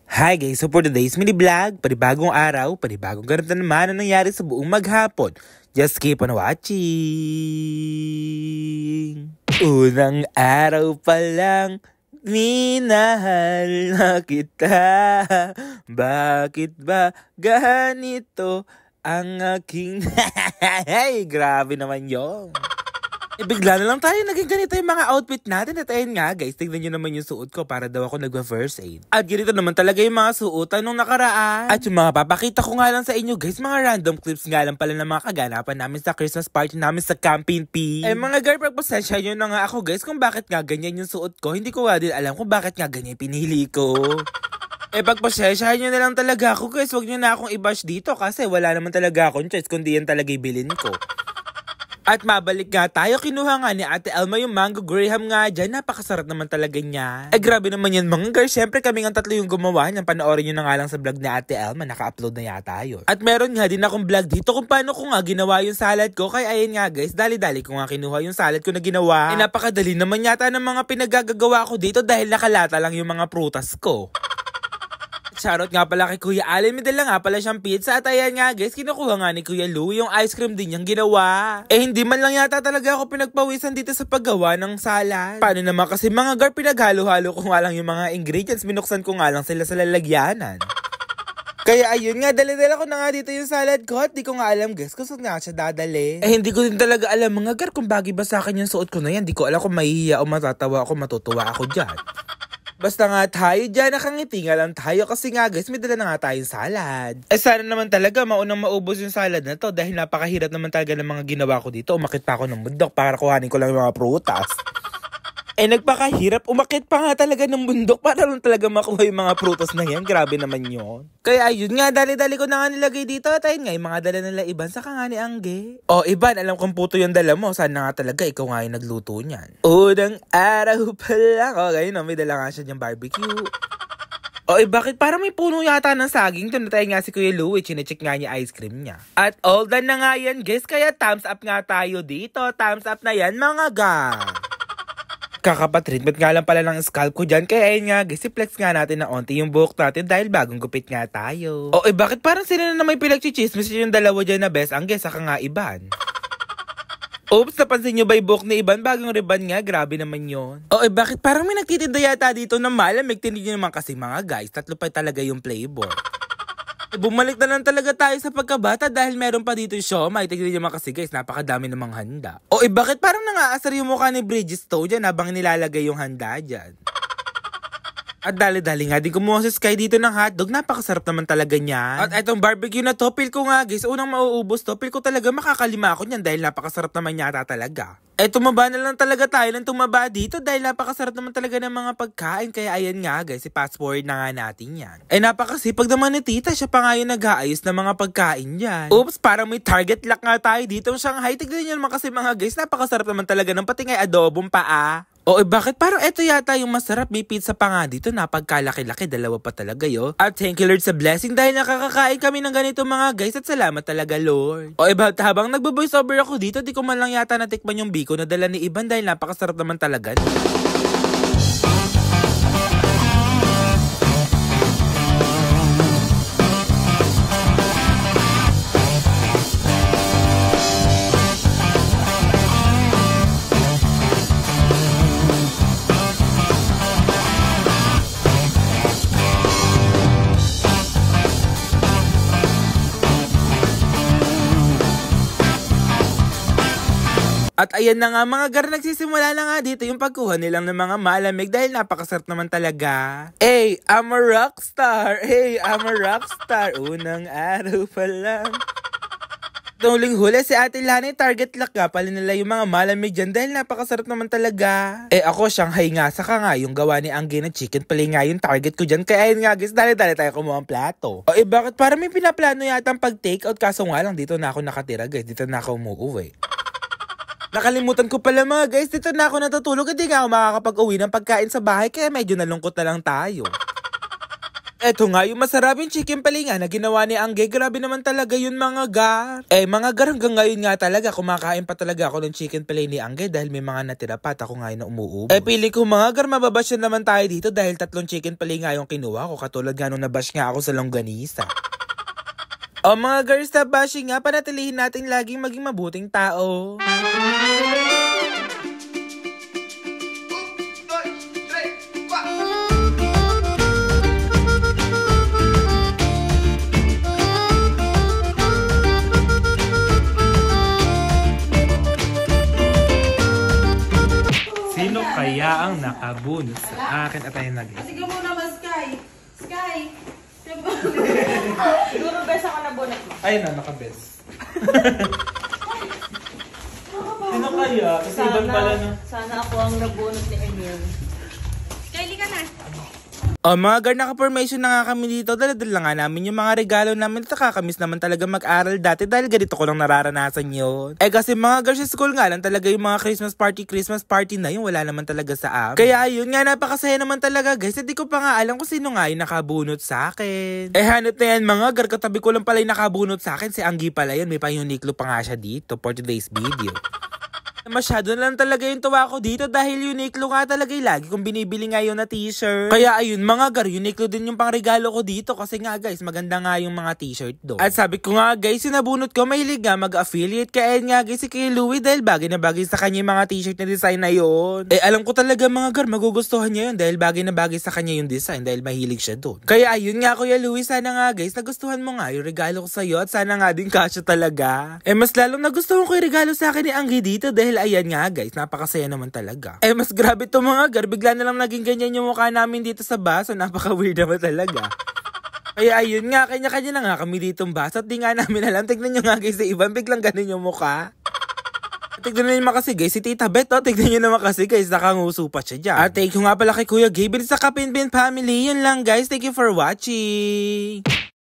Hi guys, so for today's mini vlog, panibagong araw, panibagong ganap na naman ang nangyari sa buong maghapon. Just keep on watching. Unang araw pa lang, minahal na kita. Bakit ba ganito ang aking... Hey, grabe naman yun. Bigla na lang tayo naging ganito yung mga outfit natin. At ayun nga guys, tignan nyo naman yung suot ko para daw ako nagwa-first aid. At ganito naman talaga yung mga suotan nung nakaraan. At yung mga papakita ko nga lang sa inyo guys, mga random clips nga lang pala ng mga kaganapan namin sa Christmas party namin sa Camping P. Eh mga girl, pagpasensya nyo na nga ako guys kung bakit nga ganyan yung suot ko. Hindi ko nga din alam kung bakit nga ganyan pinili ko. Eh pagpasensyahan nyo na lang talaga ako guys, wag nyo na akong i-bash dito kasi wala naman talaga akong choice kundi yan talaga ibilin ko. At mabalik nga tayo, kinuha nga ni Ate Elma yung mango graham nga dyan. Napakasarap naman talaga niya. Eh grabe naman yan mga girls. Siyempre kami nga tatlo yung gumawa niyan. Panoorin nyo na nga lang sa vlog ni Ate Elma. Naka-upload na yata yun. At meron nga din akong vlog dito kung paano ko nga ginawa yung salad ko. Kaya ayun nga guys, dali-dali ko nga kinuha yung salad ko na ginawa. Eh napakadali naman yata ng mga pinagagagawa ko dito dahil nakalata lang yung mga prutas ko. Shoutout nga pala kay Kuya Allen, may dala nga pala siyang pizza. At ayan nga guys, kinukuha nga ni Kuya Lou yung ice cream din niyang ginawa. Eh hindi man lang yata talaga ako pinagpawisan dito sa paggawa ng salad. Paano naman kasi mga gar, pinaghalo-halo ko nga lang yung mga ingredients, minuksan ko nga lang sila sa lalagyanan. Kaya ayun nga, dala-dala ko na nga dito yung salad ko at di ko nga alam guys kung saan nga siya dadali. Eh hindi ko din talaga alam mga gar kung bagay ba sa akin yung suot ko na yan. Di ko alam kung mahihiya o matatawa ako, matutuwa ako dyan. Basta nga tayo dyan, nakangiti nga lang tayo kasi nga guys, may dala na nga tayong salad. Eh sana naman talaga maunang maubos yung salad na to dahil napakahirap naman talaga ng mga ginawa ko dito. Umakit pa ako ng bundok para kuhanin ko lang yung mga prutas. Eh nagpakahirap, umakit pa nga talaga ng bundok para lang talaga makuha yung mga prutas na yan. Grabe naman yun. Kaya ayun nga, dali-dali ko na nga nilagay dito at ayun nga, yung mga dala nila Iban, saka nga ni Angge. O Iban, alam kong puto yung dala mo, sana nga talaga ikaw nga yung nagluto niyan. Unang araw pa lang. O ganyan no, may dala nga siya niyang barbecue. O bakit parang may puno yata ng saging? Tunatay nga si Kuya Louie, chinecheck nga niya ice cream niya. At all done na nga yan guys, kaya thumbs up nga tayo dito. Thumbs up na yan mga gang. Kakapatreatment nga lang pala ng scalp ko dyan. Kaya ayun nga guys, i-flex nga natin na onti yung buhok natin dahil bagong gupit nga tayo. O bakit parang sila na may pinagchichismis yung dalawa dyan na best Angge saka nga Iban? Oops, napansin nyo ba yung buhok ni Iban? Bagong ribbon nga, grabe naman yun. O bakit parang may nagtitinda yata dito na malamig? Tindig nyo naman kasi mga guys, tatlo pa talaga yung flavor. Bumalik na lang talaga tayo sa pagkabata dahil meron pa dito yung siomay. Tignan naman kasi guys, napakadami namang handa. O bakit parang nangaasar yung mukha ni Bridgestone dyan habang nilalagay yung handa dyan? At dali-dali nga din kumuha si Sky dito ng hotdog. Napakasarap naman talaga niyan. At itong barbecue na to, feel ko nga guys, unang mauubos to, feel ko talaga makakalima ako niyan dahil napakasarap naman yata talaga. Tumaba na lang talaga tayo ng tumaba dito dahil napakasarap naman talaga ng mga pagkain. Kaya ayan nga guys, i-fast forward na nga natin yan. Napakasipag naman ni tita, siya pa nga yung nag-aayos ng mga pagkain yan. Oops, parang may target lock nga tayo dito sa Shanghai. Tignan nyo naman kasi mga guys, napakasarap naman talaga ng pati nga adobong paa. Bakit parang ito yata yung masarap? May pizza pa nga dito, napagkalaki-laki, dalawa pa talaga yo. At thank you Lord sa blessing dahil nakakakain kami ng ganito mga guys at salamat talaga Lord. Habang nagbo-voice over ako dito, di ko man lang yata natikman yung biko na dala ni Iban dahil napakasarap naman talaga. At ayan na nga mga gar, nagsisimula na nga dito yung pagkuha nilang ng mga malamig dahil napakasarap naman talaga. Hey, I'm a rockstar! Hey, I'm a rockstar! Unang araw pa lang. Huling-huli si Ate Lani, target lock nga pala nila yung mga malamig dyan dahil napakasarap naman talaga. Ako, Shanghai nga, saka nga yung gawa ni Angge na chicken pala nga yung target ko dyan. Kaya ayun nga guys, dali-dali tayo kumuha ang plato. Bakit parang may pinaplano yata ang pag-take out kaso nga lang dito na ako nakatira guys, dito na ako umuwi. Nakalimutan ko pala mga guys, dito na ako natutulog, hindi nga ako makakapag-uwi ng pagkain sa bahay kaya medyo nalungkot na lang tayo. Eto nga, yung masarap yung chicken palinga na ginawa ni Angge. Grabe naman talaga yun mga gar. Mga gar, hanggang ngayon nga talaga, kumakain pa talaga ako ng chicken paling ni Angge dahil may mga natira pa at ako ngayon na umuubos. Pili ko mga gar, mababasyan naman tayo dito dahil 3 chicken palinga yung kinuha ko. Katulad nga nung nabash nga ako sa longganisa. O mga girls na bashing nga, panatilihin natin laging maging mabuting tao. Sino kaya ang nakabunot sa akin at ayun nag Sige muna ba, Sky? Sky! Siguro best ako nabunot mo. ayun na, nakabes. Sino kaya? Kasi ibang pala na. Sana ako ang nabunot ni Emil. Kylie ka na! O mga gar, naka-formation na nga kami dito. Dala-dala nga namin yung mga regalo namin. At kakamiss naman talaga mag-aral dati dahil ganito ko lang nararanasan yun. Kasi mga gar, sa school nga lang talaga yung mga Christmas party na yun. Wala naman talaga sa amin. Kaya yun nga, napakasaya naman talaga guys. Hindi ko pa nga alam kung sino nga yung nakabunot sa akin. Hanap na yan mga gar, katabi ko lang pala yung nakabunot sa akin. Si Anggi pala yun. May pa-uniqlo pa nga siya dito for today's video. Masyado na lang talaga yung tuwa ko dito dahil Uniqlo nga talaga yung lagi kong binibili ngayon na t-shirt. Kaya ayun mga gar, Uniqlo din yung pangregalo ko dito kasi nga guys, maganda nga yung mga t-shirt doon. At sabi ko nga guys, sinabunot ko, mahilig nga mag-affiliate kaya nga guys si Kuya Louie dahil bagay na bagay sa kanya yung mga t-shirt na design na yun. Alam ko talaga mga gar, magugustuhan niya yun dahil bagay na bagay sa kanya yung design dahil mahilig siya doon. Kaya ayun nga Kuya Louie, sana nga guys, nagustuhan mo nga yung regalo ko sa'yo at sana nga din kasya talaga. Mas lalong nagustuhan ko yung regalo sa akin ni Anggi dito dahil ayan nga guys, napakasaya naman talaga. Mas grabe to mga gar, bigla na lang naging ganyan yung mukha namin dito sa baso, napaka-weird naman talaga. Kaya ayun nga, kanya-kanya na nga kami ditong baso at di nga namin alam. Tignan nyo nga guys, sa ibang biglang ganun yung mukha. Tignan nyo naman kasi guys, si Tita Beth, tignan nyo naman kasi guys, nakanguso pa siya dyan. At thank you nga pala kay Kuya Gabriel sa Kapinpin family. Yun lang guys, thank you for watching.